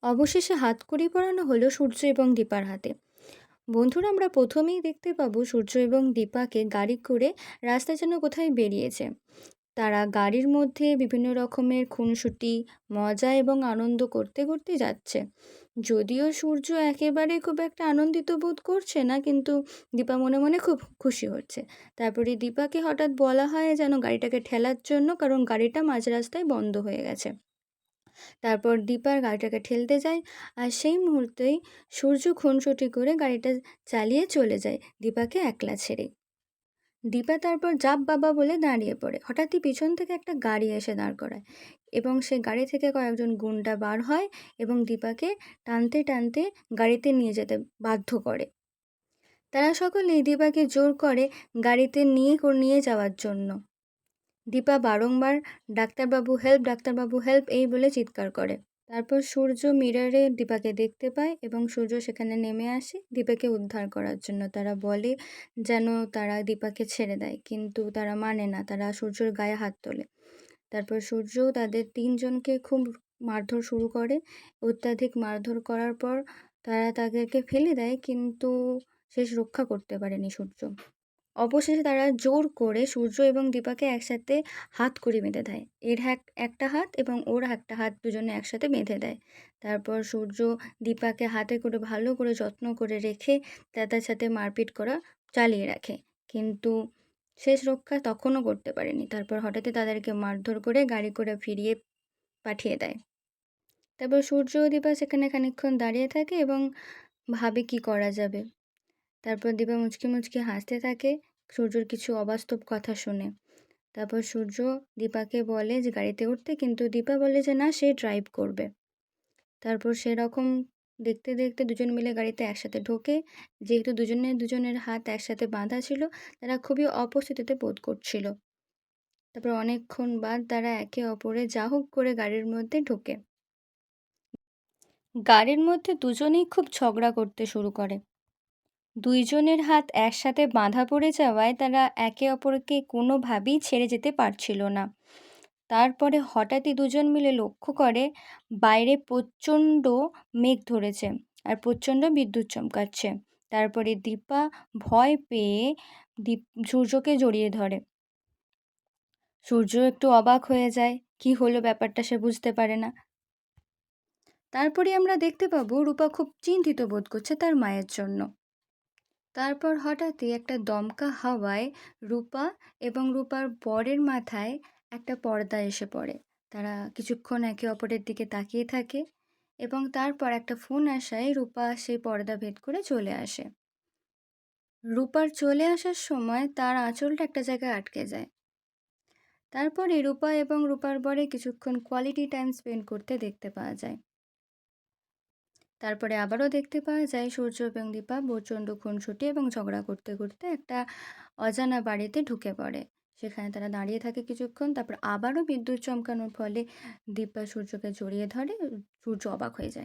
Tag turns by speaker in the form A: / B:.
A: অবশেষে হাতকড়ি পরানো হলো সূর্য এবং দীপার হাতে। বন্ধুরা, আমরা প্রথমেই দেখতে পাবো সূর্য এবং দীপাকে গাড়ি করে রাস্তায় যেন কোথায় বেরিয়েছে। তারা গাড়ির মধ্যে বিভিন্ন রকমের খুনসুটি, মজা এবং আনন্দ করতে করতে যাচ্ছে। যদিও সূর্য একেবারে খুব একটা আনন্দিত বোধ করছে না, কিন্তু দীপা মনে মনে খুব খুশি হচ্ছে। তারপরে দীপাকে হঠাৎ বলা হয় যেন গাড়িটাকে ঠেলার জন্য, কারণ গাড়িটা মাঝ রাস্তায় বন্ধ হয়ে গেছে। তারপর দীপার গাড়িটাকে ঠেলতে যায়, আর সেই মুহূর্তেই সূর্য খুনসুটি করে গাড়িটা চালিয়ে চলে যায় দীপাকে একলা ছেড়ে। দীপা তারপর জাপ বাবা বলে দাঁড়িয়ে পড়ে। হঠাৎই পিছন থেকে একটা গাড়ি এসে দাঁড় করায় এবং সে গাড়ি থেকে কয়েকজন গুন্ডা বার হয় এবং দীপাকে টানতে টানতে গাড়িতে নিয়ে যেতে বাধ্য করে। তারা সকলেই দীপাকে জোর করে গাড়িতে নিয়ে যাওয়ার জন্য। দীপা বারংবার ডাক্তারবাবু হেল্প, ডাক্তারবাবু হেল্প এই বলে চিৎকার করে। তারপর সূর্য মিররে দীপাকে দেখতে পায় এবং সূর্য সেখানে নেমে আসে দীপাকে উদ্ধার করার জন্য। তারা বলে যেন তারা দীপাকে ছেড়ে দেয়, কিন্তু তারা মানে না, তারা সূর্যর গায়ে হাত তোলে। তারপর সূর্য তাদের তিনজনকে খুব মারধর শুরু করে। অত্যাধিক মারধর করার পর তারা তাদেরকে ফেলে দেয়, কিন্তু শেষ রক্ষা করতে পারেনি সূর্য। অবশেষে তারা জোর করে সূর্য এবং দীপাকে একসাথে হাতকড়ি বেঁধে দেয়। এর একটা হাত এবং ওর একটা হাত দুজনে একসাথে বেঁধে দেয়। তারপর সূর্য দীপাকে হাতে করে ভালো করে যত্ন করে রেখে তাদের সাথে মারপিট করা চালিয়ে রাখে, কিন্তু শেষ রক্ষা তখনও করতে পারেনি। তারপর হঠাৎই তাদেরকে মারধর করে গাড়ি করে ফিরিয়ে পাঠিয়ে দেয়। তারপর সূর্য ও দীপা সেখানে খানিকক্ষণ দাঁড়িয়ে থাকে এবং ভাবে কি করা যাবে। তারপর দীপা মুচকি মুচকি হাসতে থাকে সূর্যর কিছু অবাস্তব কথা শুনে। তারপর সূর্য দীপাকে বলে যে গাড়িতে উঠতে, কিন্তু দীপা বলে যে না, সে ড্রাইভ করবে। তারপর সেরকম দেখতে দেখতে দুজন মিলে গাড়িতে একসাথে ঢোকে। যেহেতু দুজনের হাত একসাথে বাঁধা ছিল, তারা খুবই অপরিস্থিতিতে বোধ করছিল। তারপর অনেকক্ষণ বাদ তারা একে অপরে যা হোক করে গাড়ির মধ্যে ঢোকে। গাড়ির মধ্যে দুজনেই খুব ঝগড়া করতে শুরু করে। দুইজনের হাত একসাথে বাঁধা পড়ে যাওয়ায় তারা একে অপরকে কোনোভাবেই ছেড়ে যেতে পারছিল না। তারপরে হঠাৎই দুজন মিলে লক্ষ্য করে বাইরে প্রচণ্ড মেঘ ধরেছে আর প্রচণ্ড বিদ্যুৎ চমকাচ্ছে। তারপরে দীপা ভয় পেয়ে সূর্যকে জড়িয়ে ধরে। সূর্য একটু অবাক হয়ে যায়, কি হলো ব্যাপারটা সে বুঝতে পারে না। তারপরে আমরা দেখতে পাবো রূপা খুব চিন্তিত বোধ করছে তার মায়ের জন্য। তারপর হঠাৎই একটা দমকা হাওয়ায় রূপা এবং রূপার বরের মাথায় একটা পর্দা এসে পড়ে। তারা কিছুক্ষণ একে অপরের দিকে তাকিয়ে থাকে এবং তারপর একটা ফোন আসায় রূপা সেই পর্দা ভেদ করে চলে আসে। রূপার চলে আসার সময় তার আঁচলটা একটা জায়গায় আটকে যায়। তারপরে রূপা এবং রূপার বরে কিছুক্ষণ কোয়ালিটি টাইম স্পেন্ড করতে দেখতে পাওয়া যায়। তারপরে আবারও দেখতে পাওয়া যায় সূর্য এবং দীপা প্রচণ্ড খুনসুটি এবং ঝগড়া করতে করতে একটা অজানা বাড়িতে ঢুকে পড়ে। সেখানে তারা দাঁড়িয়ে থাকে কিছুক্ষণ, তারপর আবারও বিদ্যুৎ চমকানোর ফলে দীপা সূর্যকে জড়িয়ে ধরে। সূর্য অবাক হয়ে যায়।